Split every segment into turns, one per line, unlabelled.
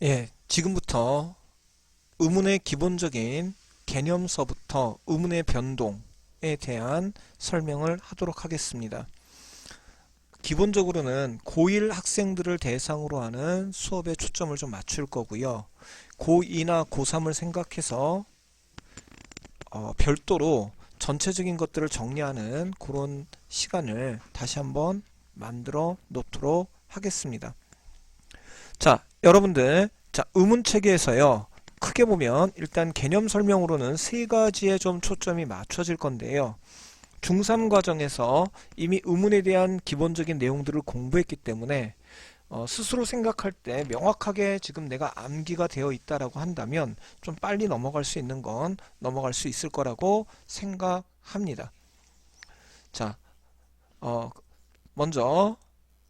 예, 지금부터 의문의 기본적인 개념서부터 의문의 변동에 대한 설명을 하도록 하겠습니다. 기본적으로는 고1 학생들을 대상으로 하는 수업에 초점을 좀 맞출 거고요. 고2나 고3을 생각해서 별도로 전체적인 것들을 정리하는 그런 시간을 다시 한번 만들어 놓도록 하겠습니다. 자, 여러분들, 자, 의문체계에서요, 크게 보면 일단 개념 설명으로는 세 가지에 좀 초점이 맞춰질 건데요. 중3 과정에서 이미 의문에 대한 기본적인 내용들을 공부했기 때문에 스스로 생각할 때 명확하게 지금 내가 암기가 되어 있다라고 한다면 좀 빨리 넘어갈 수 있는 건 넘어갈 수 있을 거라고 생각합니다. 자, 먼저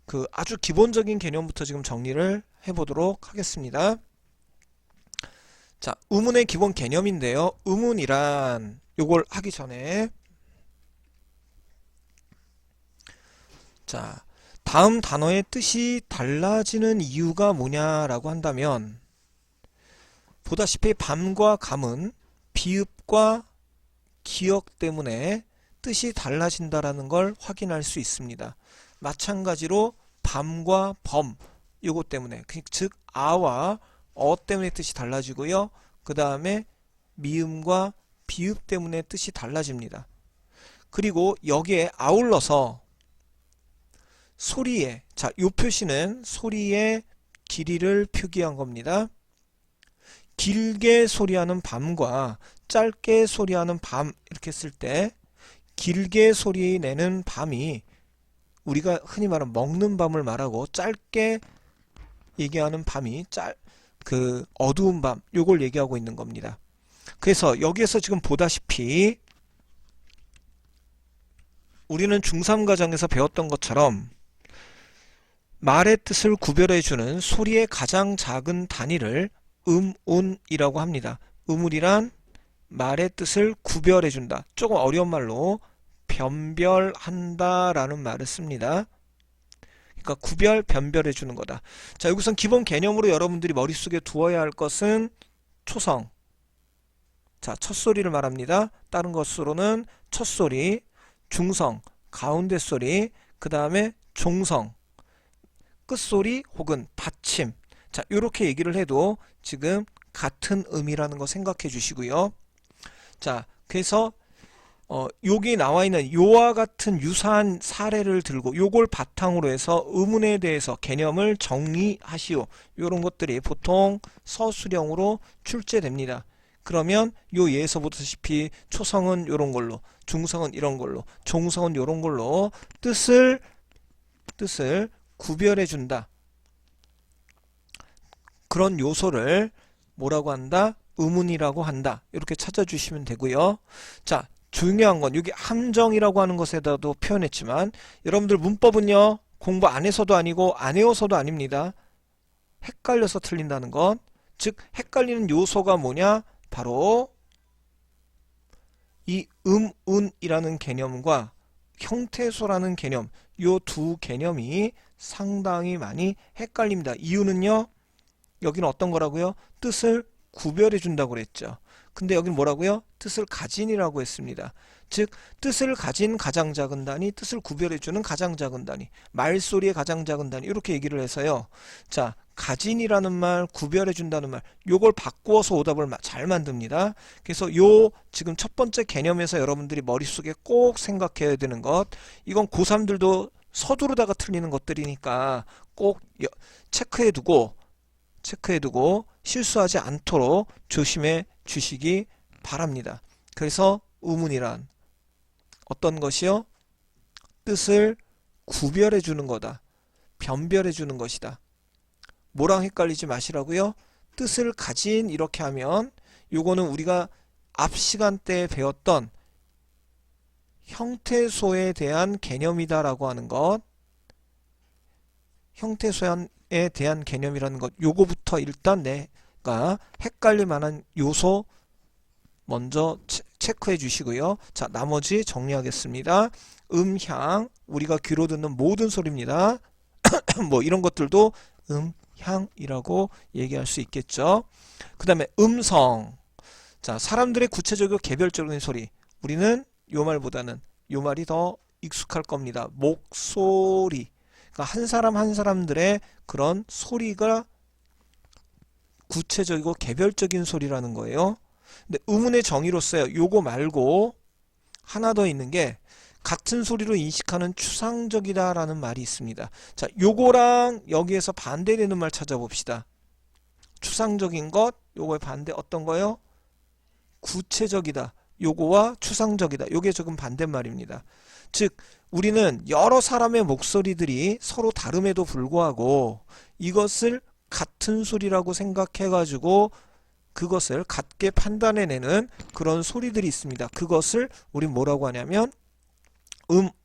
그 아주 기본적인 개념부터 지금 정리를 해보도록 하겠습니다. 자, 의문의 기본 개념인데요. 의문이란 요걸 하기 전에 자, 다음 단어의 뜻이 달라지는 이유가 뭐냐라고 한다면 보다시피 밤과 감은 비읍과 기역 때문에 뜻이 달라진다라는 걸 확인할 수 있습니다. 마찬가지로 밤과 범 요것 때문에 즉 아와 때문에 뜻이 달라지고요. 그 다음에 미음과 비읍 때문에 뜻이 달라집니다. 그리고 여기에 아울러서 소리에 요 표시는 소리의 길이를 표기한 겁니다. 길게 소리하는 밤과 짧게 소리하는 밤 이렇게 쓸 때 길게 소리 내는 밤이 우리가 흔히 말하는 먹는 밤을 말하고 짧게 얘기하는 밤이 그 어두운 밤 요걸 얘기하고 있는 겁니다. 그래서 여기에서 지금 보다시피 우리는 중3 과정에서 배웠던 것처럼 말의 뜻을 구별해주는 소리의 가장 작은 단위를 음운이라고 합니다. 음운이란 말의 뜻을 구별해준다. 조금 어려운 말로 변별한다 라는 말을 씁니다. 그러니까 구별, 변별해주는 거다. 자, 여기선 기본 개념으로 여러분들이 머릿속에 두어야 할 것은 초성. 자, 첫소리를 말합니다. 다른 것으로는 첫소리, 중성, 가운데 소리, 그 다음에 종성, 끝소리 혹은 받침. 자, 이렇게 얘기를 해도 지금 같은 의미라는 거 생각해 주시고요. 자, 그래서 여기 나와 있는 요와 같은 유사한 사례를 들고 요걸 바탕으로 해서 의문에 대해서 개념을 정리하시오. 요런 것들이 보통 서술형으로 출제됩니다. 그러면 요 예에서 보다시피 초성은 요런 걸로, 중성은 이런 걸로, 종성은 요런 걸로 뜻을 구별해 준다. 그런 요소를 뭐라고 한다? 의문이라고 한다. 이렇게 찾아주시면 되고요. 자, 중요한 건 여기 함정이라고 하는 것에다도 표현했지만 여러분들 문법은요. 공부 안 해서도 아니고 안 해서도 아닙니다. 헷갈려서 틀린다는 건 즉 헷갈리는 요소가 뭐냐? 바로 이 운이라는 개념과 형태소라는 개념 요 두 개념이 상당히 많이 헷갈립니다. 이유는요. 여기는 어떤 거라고요? 뜻을 구별해 준다고 그랬죠. 근데 여기는 뭐라고요? 뜻을 가진이라고 했습니다. 즉 뜻을 가진 가장 작은 단위, 뜻을 구별해 주는 가장 작은 단위, 말소리의 가장 작은 단위 이렇게 얘기를 해서요. 자, 가진이라는 말, 구별해 준다는 말 요걸 바꾸어서 오답을 잘 만듭니다. 그래서 요 지금 첫 번째 개념에서 여러분들이 머릿속에 꼭 생각해야 되는 것 이건 고3들도 서두르다가 틀리는 것들이니까 꼭 체크해 두고 실수하지 않도록 조심해 주시기 바랍니다. 그래서 의문이란 어떤 것이요? 뜻을 구별해 주는 거다. 변별해 주는 것이다. 뭐랑 헷갈리지 마시라고요? 뜻을 가진 이렇게 하면 요거는 우리가 앞 시간대에 배웠던 형태소에 대한 개념이다라고 하는 것 형태소에 대한 개념이라는 것 요거부터 일단 내가 헷갈릴 만한 요소 먼저 체크해 주시고요. 자, 나머지 정리하겠습니다. 음향 우리가 귀로 듣는 모든 소리입니다. 뭐 이런 것들도 향이라고 얘기할 수 있겠죠. 그 다음에 음성. 자, 사람들의 구체적이고 개별적인 소리. 우리는 요 말보다는 요 말이 더 익숙할 겁니다. 목소리. 그러니까 한 사람 한 사람들의 그런 소리가 구체적이고 개별적인 소리라는 거예요. 근데 의문의 정의로서요. 요거 말고 하나 더 있는 게 같은 소리로 인식하는 추상적이다라는 말이 있습니다. 자, 요거랑 여기에서 반대되는 말 찾아봅시다. 추상적인 것, 요거의 반대 어떤 거요? 구체적이다. 요거와 추상적이다. 요게 조금 반대말입니다. 즉 우리는 여러 사람의 목소리들이 서로 다름에도 불구하고 이것을 같은 소리라고 생각해가지고 그것을 같게 판단해내는 그런 소리들이 있습니다. 그것을 우리 뭐라고 하냐면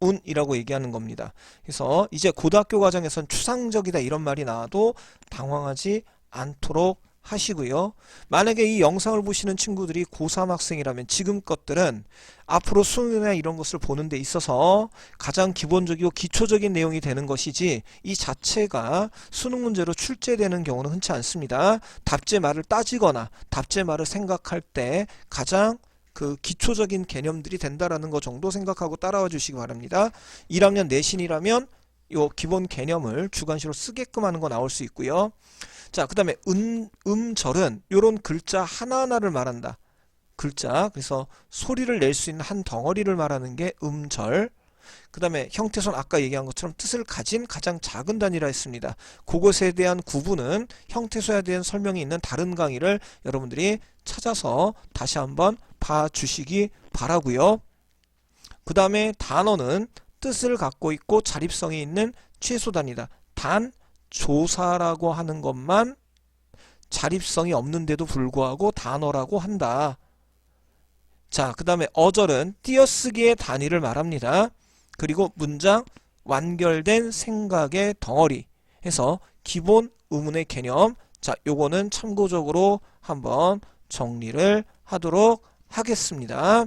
운이라고 얘기하는 겁니다. 그래서 이제 고등학교 과정에선 추상적이다 이런 말이 나와도 당황하지 않도록 하시고요. 만약에 이 영상을 보시는 친구들이 고3 학생이라면 지금 것들은 앞으로 수능이나 이런 것을 보는 데 있어서 가장 기본적이고 기초적인 내용이 되는 것이지 이 자체가 수능 문제로 출제되는 경우는 흔치 않습니다. 답제말을 따지거나 답제말을 생각할 때 가장 그 기초적인 개념들이 된다라는 것 정도 생각하고 따라와 주시기 바랍니다. 1학년 내신이라면 요 기본 개념을 주관식으로 쓰게끔 하는 거 나올 수 있고요. 자, 그 다음에 음절은 요런 글자 하나하나를 말한다. 글자, 그래서 소리를 낼 수 있는 한 덩어리를 말하는 게 음절. 그 다음에 형태소는 아까 얘기한 것처럼 뜻을 가진 가장 작은 단위라 했습니다. 그것에 대한 구분은 형태소에 대한 설명이 있는 다른 강의를 여러분들이 찾아서 다시 한번 봐주시기 바라고요. 그 다음에 단어는 뜻을 갖고 있고 자립성이 있는 최소 단위다. 단 조사라고 하는 것만 자립성이 없는데도 불구하고 단어라고 한다. 자, 그 다음에 어절은 띄어쓰기의 단위를 말합니다. 그리고 문장 완결된 생각의 덩어리 해서 기본 의문의 개념. 자, 요거는 참고적으로 한번 정리를 하도록 하겠습니다.